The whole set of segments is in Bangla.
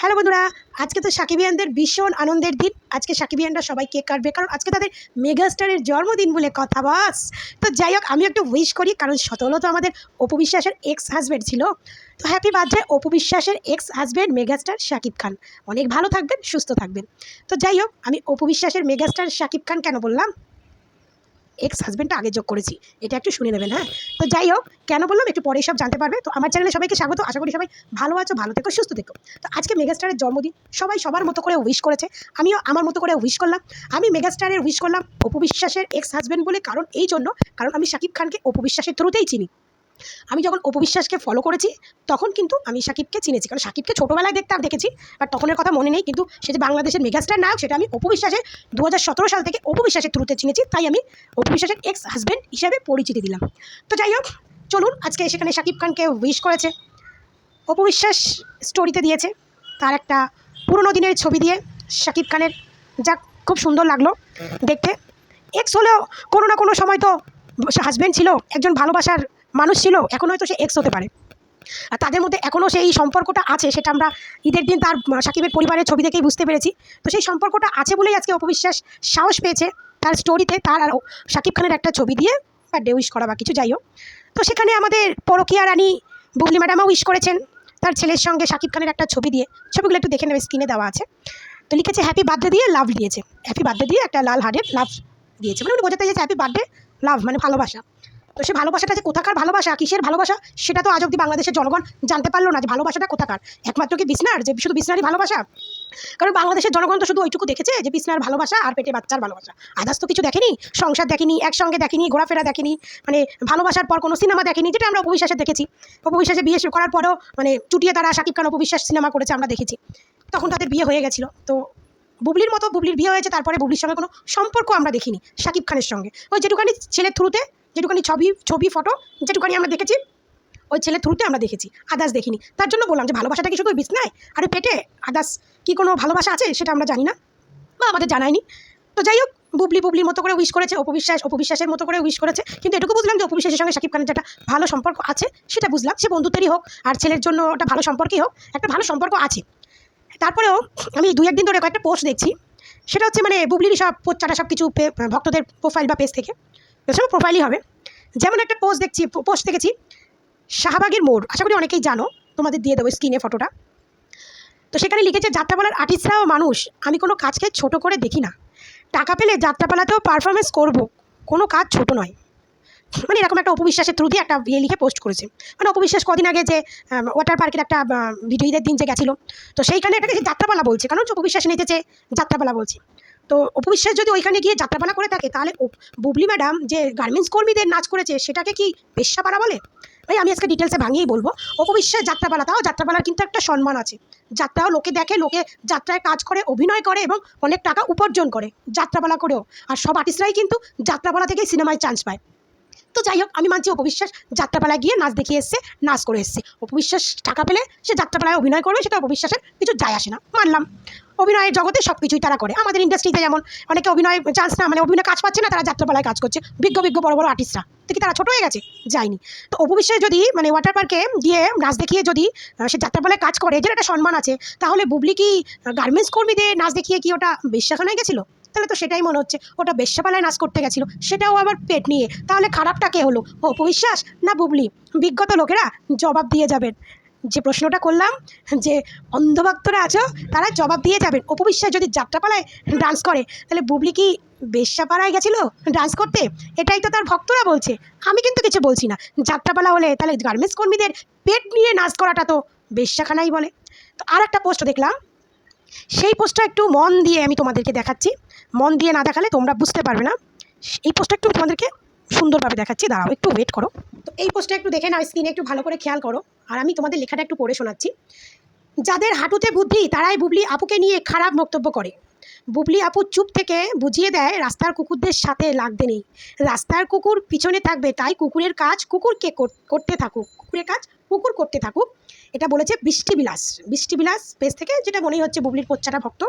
হ্যালো বন্ধুরা, আজকে তো সাকিবিয়ানদের ভীষণ আনন্দের দিন। আজকে সাকিবিয়ানরা সবাই কেক কাটবে, কারণ আজকে তাদের মেগাস্টারের জন্মদিন বলে কথা বাস। তো যাই হোক, আমি একটু উইশ করি, কারণ সতলো তো আমাদের অপু বিশ্বাসের এক্স হাজব্যান্ড ছিল। তো হ্যাপি বার্থডে অপু বিশ্বাসের ex husband megastar Shakib Khan. অনেক ভালো থাকবেন, সুস্থ থাকবেন। তো যাই হোক, আমি অপু বিশ্বাসের মেগাস্টার শাকিব খান কেন বললাম, এক্স হাজব্যান্ডটা আগে যোগ করেছি, এটা একটু শুনে নেবেন। হ্যাঁ, তো যাই হোক, কেন বললাম একটু পরে সব জানতে পারবে। তো আমার চ্যানেলে সবাইকে স্বাগত, আশা করি সবাই ভালো আছো, ভালো থেকো, সুস্থ থেকো। তো আজকে মেগাস্টারের জন্মদিন, সবাই সবার মতো করে উইশ করেছে, আমিও আমার মতো করে উইশ করলাম। আমি মেগাস্টারের উইশ করলাম অপু বিশ্বাসের এক্স হাজব্যান্ড বলে, কারণ এই জন্য, কারণ আমি শাকিব খানকে অপু বিশ্বাসের থ্রুতেই চিনি। আমি যখন অপু বিশ্বাসকে ফলো করেছি তখন কিন্তু আমি শাকিবকে চিনেছি, কারণ শাকিবকে ছোটোবেলায় দেখেছি, বাট তখনের কথা মনে নেই। কিন্তু সে যে বাংলাদেশের মেগাস্টার নায়ক, সেটা আমি অপু বিশ্বাসের 2017 সাল থেকে অপু বিশ্বাসের থ্রুতে চিনেছি, তাই আমি অপু বিশ্বাসের এক্স হাজব্যান্ড হিসেবে পরিচিতি দিলাম। তো যাই হোক, চলুন, আজকে সেখানে শাকিব খানকে উইশ করেছে, অপু বিশ্বাস স্টোরিতে দিয়েছে তার একটা পুরোনো দিনের ছবি দিয়ে শাকিব খানের, যা খুব সুন্দর লাগলো দেখতে। এক্স হলেও কোনো না কোনো সময় তো হাজব্যান্ড ছিল, একজন ভালোবাসার মানুষ ছিল, এখন হয়তো সে এক্স হতে পারে। আর তাদের মধ্যে এখনও সেই সম্পর্কটা আছে, সেটা আমরা ঈদের দিন তার সাকিবের পরিবারের ছবি থেকেই বুঝতে পেরেছি। তো সেই সম্পর্কটা আছে বলেই আজকে অপু বিশ্বাস সাহস পেয়েছে তার স্টোরিতে তার আর শাকিব খানের একটা ছবি দিয়ে বার্থডে উইশ করা বা কিছু, যাই হোক। তো সেখানে আমাদের পরকীয়া রানী বুবলি ম্যাডামও উইশ করেছেন তার ছেলের সঙ্গে শাকিব খানের একটা ছবি দিয়ে। ছবিগুলো একটু দেখে নেবে, স্ক্রিনে দেওয়া আছে। তো লিখেছে হ্যাপি বার্থডে দিয়ে লাভ দিয়েছে, হ্যাপি বার্থডে দিয়ে একটা লাল হার্টের লাভ দিয়েছে, মানে উনি বোঝাতে চাইছে হ্যাপি বার্থডে লাভ মানে ভালোবাসা। তো সে ভালোবাসাটা যে কোথাকার ভালোবাসা, কিসের ভালোবাসা, সেটা তো আজ অব্দি বাংলাদেশের জনগণ জানতে পারলো না যে ভালোবাসাটা কোথাকার। একমাত্র কি বিছনার, যে শুধু বিছনারই ভালোবাসা? কারণ বাংলাদেশের জনগণ তো শুধু ওইটুকু দেখেছে যে বিছনার ভালোবাসা আর পেটে বাচ্চার ভালোবাসা, আদার্স তো কিছু দেখেনি। সংসার দেখেনি, একসঙ্গে দেখেনি, ঘোরাফেরা দেখেনি, মানে ভালোবাসার পর কোনো সিনেমা দেখেনি, যেটা আমরা অপু বিশ্বাসে দেখেছি। অপু বিশ্বাসে বিয়ে করার পরেও মানে চুটিয়ে তারা শাকিব খান অপু বিশ্বাস সিনেমা করেছে, আমরা দেখেছি। তখন তাদের বিয়ে হয়ে গেছিলো। তো বুবলির মতো বুবলির বিয়ে হয়েছে, তারপরে বুবলির সঙ্গে কোনো সম্পর্ক আমরা দেখিনি শাকিব খানের সঙ্গে। ওই যেটুখানি ছেলের থ্রুতে, যেটুখানি ছবি ফটো যেটুখানি আমরা দেখেছি, ওই ছেলের থ্রুতে আমরা দেখেছি, আদার্স দেখিনি। তার জন্য বললাম যে ভালোবাসাটা কি শুধু বিছনায় আর পেটে, আদার্স কি কোনো ভালোবাসা আছে সেটা আমরা জানি না বা আমাদের জানায়নি। তো যাই হোক, বুবলির মতো করে উইশ করেছে, অপু বিশ্বাসের মতো করে উইশ করেছে। কিন্তু এটুকু বুঝলাম যে অপু বিশ্বাসের সঙ্গে শাকিব খানের যেটা ভালো সম্পর্ক আছে সেটা বুঝলাম। সে বন্ধুত্বেরই হোক আর ছেলের জন্য ওটা ভালো সম্পর্কই হোক, একটা ভালো সম্পর্ক আছে। তারপরেও আমি 2-1 দিন ধরে কয়েকটা পোস্ট দেখছি, সেটা হচ্ছে মানে বুবলিরই সব পোস্টটা সব কিছু ভক্তদের প্রোফাইল বা পেজ থেকে, সব প্রোফাইলই হবে। যেমন একটা পোস্ট দেখেছি শাহবাগের মোড়, আশা করি অনেকেই জানো, তোমাদের দিয়ে দেবো স্ক্রিনে ফটোটা। তো সেখানে লিখেছে যাত্রাপালার আর্টিস্টরাও মানুষ, আমি কোনো কাজকে ছোট করে দেখি না, টাকা পেলে যাত্রাপালাতেও পারফরমেন্স করব, কোনো কাজ ছোট নয়। মানে এরকম একটা অপু বিশ্বাসের থ্রু দিয়ে একটা লিখে পোস্ট করেছে। মানে অপু বিশ্বাস কদিন আগে যে ওয়াটার পার্কের একটা ভিডিও ঈদের দিন যে গেছিলো, তো সেইখানে এটাকে যাত্রাপালা বলছে, কারণ অপু বিশ্বাস নেচেছে যাত্রাপালা বলছে। তো অপু বিশ্বাস যদি ওইখানে গিয়ে যাত্রাপালা করে থাকে, তাহলে বুবলি ম্যাডাম যে গার্মেন্টস কর্মীদের নাচ করেছে সেটাকে কি বেশ্যাপালা বলে? ভাই আমি আজকে ডিটেলসে ভাঙিয়েই বলবো। অপু বিশ্বাস যাত্রাপালা, তাও যাত্রাপালার কিন্তু একটা সম্মান আছে। যাত্রাও লোকে দেখে, লোকে যাত্রায় কাজ করে, অভিনয় করে এবং অনেক টাকা উপার্জন করে যাত্রাপালা করেও। আর সব আর্টিস্টরাই কিন্তু যাত্রাপালা থেকেই সিনেমায় চান্স পায়। তো যাই হোক, আমি মানছি অপু বিশ্বাস যাত্রাপালায় গিয়ে নাচ দেখিয়ে এসছে, নাচ করে এসছে। অপু বিশ্বাস টাকা পেলে সে যাত্রাপালায় অভিনয় করবে, সেটা অপু বিশ্বাসের কিছু যায় আসে না, মানলাম। অভিনয়ের জগতে সব কিছুই তারা করে। আমাদের ইন্ডাস্ট্রিতে যেমন অনেকে অভিনয় চান্স না, মানে অভিনয় কাজ পাচ্ছে না, তারা যাত্রাপালায় কাজ করছে, বিজ্ঞ বড় বড় আর্টিস্টরা। তো কি তারা ছোটো হয়ে গেছে? যায়নি। তো অপু বিশ্বাস যদি মানে ওয়াটার পার্কে গিয়ে নাচ দেখিয়ে যদি সে যাত্রাপালায় কাজ করে, যেটা একটা সম্মান আছে, তাহলে বুবলি কি গার্মেন্টস কর্মীদের নাচ দেখিয়ে কি ওটা বেশ্যাখানায় গেছিলো? তাহলে তো সেটাই মনে হচ্ছে ওটা বেশ্যাপালায় নাচ করতে গেছিলো, সেটাও আবার পেট নিয়ে। তাহলে খারাপটা কে হলো, অপু বিশ্বাস না বুবলি? বিজ্ঞত লোকেরা জবাব দিয়ে যাবেন। যে প্রশ্নটা করলাম, যে অন্ধভক্তরা আছো তারা জবাব দিয়ে যাবেন। অপু বিশ্বাস যদি যাত্রাপালায় ডান্স করে, তাহলে বুবলি কি বেশ্যাপাড়ায় গেছিলো ডান্স করতে? এটাই তো তার ভক্তরা বলছে, আমি কিন্তু কিছু বলছি না। যাত্রাপালা হলে তাহলে গার্মেন্টস কর্মীদের পেট নিয়ে নাচ করাটা তো বেশ্যাখানাই বলে। তো আর একটা পোস্ট দেখলাম, সেই পোস্টটা একটু মন দিয়ে আমি তোমাদেরকে দেখাচ্ছি, মন দিয়ে না দেখালে তোমরা বুঝতে পারবে না। এই পোস্টটা একটু তোমাদেরকে সুন্দরভাবে দেখাচ্ছি, দাঁড়াও একটু ওয়েট করো। তো এই পোস্টটা একটু দেখে নাও, স্ক্রিনে একটু ভালো করে খেয়াল করো, আর আমি তোমাদের লেখাটা একটু পড়ে শোনাচ্ছি। যাদের হাঁটুতে বুদ্ধি তারাই বুবলি আপুকে নিয়ে খারাপ বক্তব্য করে। বুবলি আপু চুপ থেকে বুঝিয়ে দেয় রাস্তার কুকুরদের সাথে লাগতে নেই, রাস্তার কুকুর পিছনে থাকবে, তাই কুকুরের কাজ কুকুরকে করতে থাকুক, কুকুরের কাজ কুকুর করতে থাকুক। এটা বলেছে বৃষ্টিবিলাস পেজ থেকে, যেটা মনেই হচ্ছে বুবলির পোচ্চাটা ভক্ত।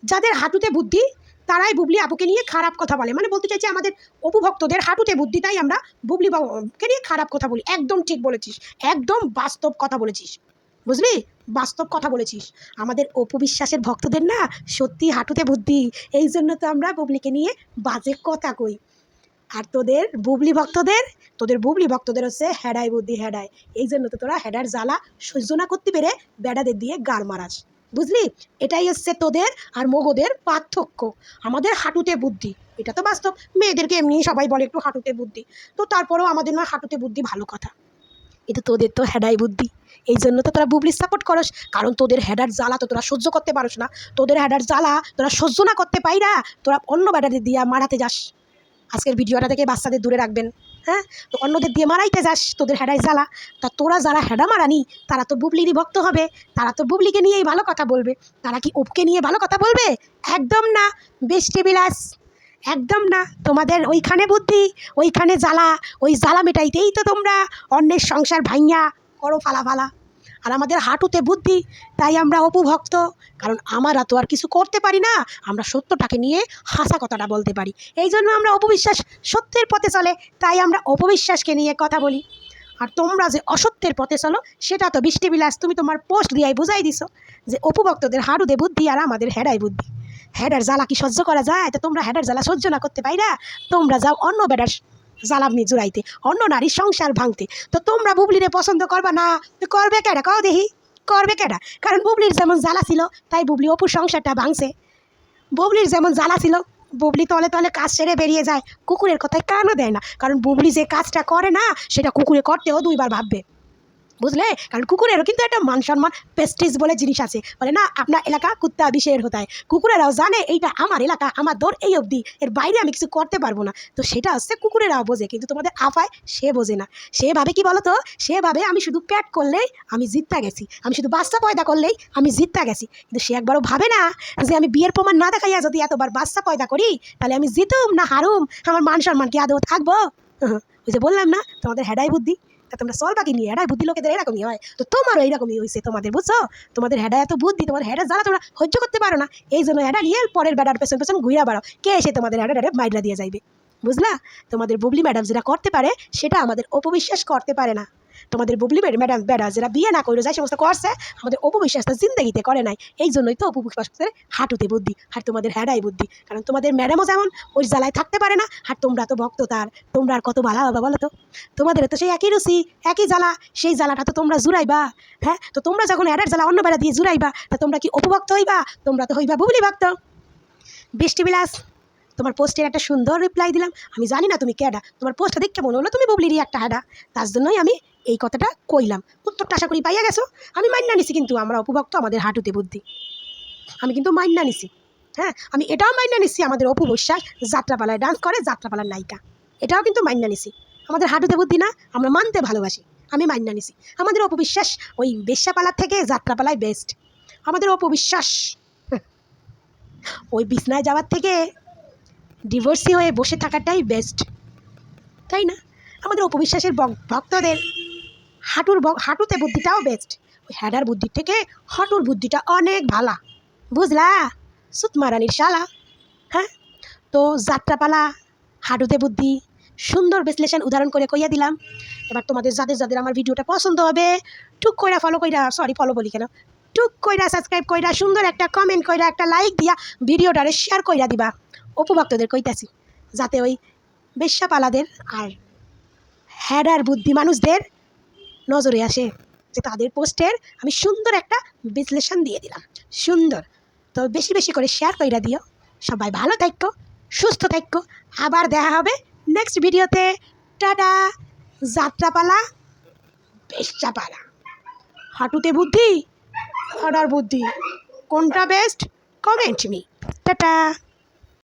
যাদের হাঁটুতে বুদ্ধি তারাই বুবলি আপুকে নিয়ে খারাপ কথা বলে, মানে বলতে চাইছে আমাদের অপু ভক্তদের হাঁটুতে বুদ্ধি, তাই আমরা বুবলি বাবুকে নিয়ে খারাপ কথা বলি। একদম ঠিক বলেছিস, একদম বাস্তব কথা বলেছিস। বুঝলি? বাস্তব কথা বলেছিস। আমাদের অপু বিশ্বাসের ভক্তদের না সত্যি হাঁটুতে বুদ্ধি, এই জন্য তো আমরা বুবলিকে নিয়ে বাজে কথা কই। আর তোদের বুবলি ভক্তদের হচ্ছে হেডাই বুদ্ধি, হেডাই। এই জন্য তো তোরা হেডার জ্বালা সহ্য না করতে পেরে বেড়াদের দিয়ে গাড় মারাস। বুঝলি? এটাই হচ্ছে তোদের আর মগদের পার্থক্য। আমাদের হাঁটুতে বুদ্ধি, এটা তো বাস্তব। মেয়েদেরকে এমনি সবাই বলে একটু হাঁটুতে বুদ্ধি, তো তারপরেও আমাদের না হাঁটুতে বুদ্ধি ভালো কথা। কিন্তু তোদের তো হেডাই বুদ্ধি, এই জন্য তো তোরা বুবলির সাপোর্ট করস। কারণ তোদের হেডার জ্বালা তো তোরা সহ্য করতে পারস না। তোদের হেডার জ্বালা তোরা সহ্য না করতে পাইরা তোরা অন্য বেড়াদের দিয়া মারাতে যাস। আজকের ভিডিওটা থেকে বাচ্চাদের দূরে রাখবেন। হ্যাঁ, তো অন্যদের দিয়ে মারাইতে যাস, তোদের হেডাই জ্বালা। তা তোরা যারা হেডা মারানি তারা তো বুবলিরই ভক্ত হবে, তারা তো বুবলিকে নিয়েই ভালো কথা বলবে। তারা কি অপুকে নিয়ে ভালো কথা বলবে? একদম না। বেষ্টি বিলাস, একদম না। তোমাদের ওইখানে বুদ্ধি, ওইখানে জ্বালা, ওই জ্বালা মেটাইতেই তো তোমরা অন্যের সংসার ভাইয়া করো ফালা ফালা। আর আমাদের হাঁটুতে বুদ্ধি, তাই আমরা অপু ভক্ত। কারণ আমরা তো আর কিছু করতে পারি না, আমরা সত্যটাকে নিয়ে হাসা কথাটা বলতে পারি। এই জন্য আমরা অপবিশ্বাস সত্যের পথে চলে, তাই আমরা অপবিশ্বাসকে নিয়ে কথা বলি। আর তোমরা যে অসত্যের পথে চলো সেটা তো বৃষ্টিবিলাস তুমি তোমার পোস্ট দিয়াই বুঝাই দিছো যে অপু ভক্তদের হাঁটুতে বুদ্ধি আর আমাদের হেডাই বুদ্ধি। হেডার জ্বালা কি সহ্য করা যায়? তো তোমরা হেডার জ্বালা সহ্য না করতে পাইরা তোমরা যাও অন্য বেডার জ্বালাবনি জুড়াইতে, অন্য নারীর সংসার ভাঙতে। তো তোমরা বুবলিরে পছন্দ করবা না, তো করবে কেডা কও দেখি? করবে কেডা? কারণ বুবলির যেমন জ্বালা ছিল তাই বুবলি অপুর সংসারটা ভাঙছে। বুবলির যেমন জ্বালা ছিল, বুবলি তলে তলে কাজ সেরে বেরিয়ে যায়, কুকুরের কথায় কানও দেয় না। কারণ বুবলি যে কাজটা করে না সেটা কুকুরে করতেও দুইবার ভাববে। বুঝলে? কারণ কুকুরেরও কিন্তু একটা মান সম্মান প্রেস্টিজ বলে জিনিস আছে। বলে না আপনার এলাকা কুত্তা বিশের হতায়। কুকুরেরাও জানে এইটা আমার এলাকা, আমার দৌড় এই অবধি, এর বাইরে আমি কিছু করতে পারবো না। তো সেটা হচ্ছে কুকুরেরাও বোঝে, কিন্তু তোমাদের আফায় সে বোঝে না। সে ভাবে কি বলো তো? সে ভাবে আমি শুধু প্যাট করলেই আমি জিততে গেছি, আমি শুধু বাচ্চা পয়দা করলেই আমি জিততে গেছি। কিন্তু সে একবারও ভাবে না যে আমি বিয়ের প্রমাণ না দেখাইয়া যদি এতবার বাচ্চা পয়দা করি তাহলে আমি জিতুম না হারুম, আমার মান সম্মান কি আদৌ থাকবো? ওই যে বললাম না তোমাদের হেডাই বুদ্ধি। তা তোমরা চলবা কি নিয়ে? হেডাই বুদ্ধি লোকেদের এরকমই হয়, তো তোমারও এইরকমই হয়েছে তোমাদের, বুঝছো? তোমাদের হেডা এত বুদ্ধি, তোমার হেডা জ্বালা তোমরা সহ্য করতে পারো না, এই জন্য হেডা নিয়ে পরের বেড়ার পেছন পেছন ঘুরে বেড়াও। কে এসে তোমাদের হেডা মাইরা দিয়ে যাইবে? বুঝলা? তোমাদের বুবলি ম্যাডাম যেটা করতে পারে সেটা আমাদের অপবিশ্বাস করতে পারে না। তোমাদের বুবলি ম্যাডাম বেড়া যারা বিয়ে না করে যাই সমস্ত করছে, আমাদের অপবিশ্বাসটা জিন্দগিতে করে নাই। এই জন্যই তো অপবিশ্বাসের হাঁটুতে বুদ্ধি, আর তোমাদের হেডাই বুদ্ধি। কারণ তোমাদের ম্যাডামও যেমন ওই জ্বালায় থাকতে পারে না, আর তোমরা তো ভক্ত তার, তোমরা আর কত ভালো হবে বলো তো? তোমাদের তো সেই একই রুচি, একই জ্বালা, সেই জ্বালাটা তো তোমরা জুড়াইবা। হ্যাঁ, তো তোমরা যখন হেডার জ্বালা অন্য বেড়া দিয়ে জুড়াইবা, তা তোমরা কি অপভক্ত হইবা? তোমরা তো হইবা বুবলি ভক্ত। বৃষ্টিবিলাস, তোমার পোস্টের একটা সুন্দর রিপ্লাই দিলাম। আমি জানি না তুমি কেডা, তোমার পোস্টটা দেখে মনে হলো তুমি বুবলিরই একটা হেডা, তার জন্যই আমি এই কথাটা কইলাম। উত্তরটা আশা করি পাইয়া গেছো। আমি মান্না নিছি, কিন্তু আমরা অপভক্ত, আমাদের হাঁটুতে বুদ্ধি, আমি কিন্তু মান্না নিছি। হ্যাঁ, আমি এটাও মান্না নিছি আমাদের অপু বিশ্বাস যাত্রাপালায় ডান্স করে, যাত্রাপালার নায়িকা, এটাও কিন্তু মান্না নিছি। আমাদের হাঁটুতে বুদ্ধি না, আমরা মানতে ভালোবাসি, আমি মান্না নিছি। আমাদের অপু বিশ্বাস ওই বেশ্যাপালার থেকে যাত্রাপালায় বেস্ট। আমাদের অপু বিশ্বাস ওই বিছনায় যাওয়ার থেকে ডিভোর্সি হয়ে বসে থাকাটাই বেস্ট, তাই না? আমাদের অপবিশ্বাসের ভক্তদের হাঁটুতে বুদ্ধিটাও বেস্ট। ওই হেডার বুদ্ধির থেকে হাঁটুর বুদ্ধিটা অনেক ভালা, বুঝলা? সুতমারানির শালা। হ্যাঁ, তো যাত্রাপালা, হাঁটুতে বুদ্ধি, সুন্দর বিশ্লেষণ উদাহরণ করে কইয়া দিলাম। এবার তোমাদের যাদের যাদের আমার ভিডিওটা পছন্দ হবে টুক কইরা ফলো কইরা, সরি ফলো বলি কেন, টুক কইরা সাবস্ক্রাইব কইরা, সুন্দর একটা কমেন্ট কইরা, একটা লাইক দিয়া ভিডিওটারে শেয়ার কইরা দিবা। অপু ভক্তদের কইতাছি যাতে ওই বেশ্যাপালাদের আর হ্যাডার বুদ্ধি মানুষদের নজরে আসে, যে তাদের পোস্টের আমি সুন্দর একটা বিশ্লেষণ দিয়ে দিলাম। সুন্দর, তো বেশি বেশি করে শেয়ার কইরা দিও। সবাই ভালো থাকো, সুস্থ থাকো। আবার দেখা হবে নেক্সট ভিডিওতে। টাটা। যাত্রাপালা, বেশ্যাপালা, হাঁটুতে বুদ্ধি, হ্যাডার বুদ্ধি, কোনটা বেস্ট? Comment me. টাটা।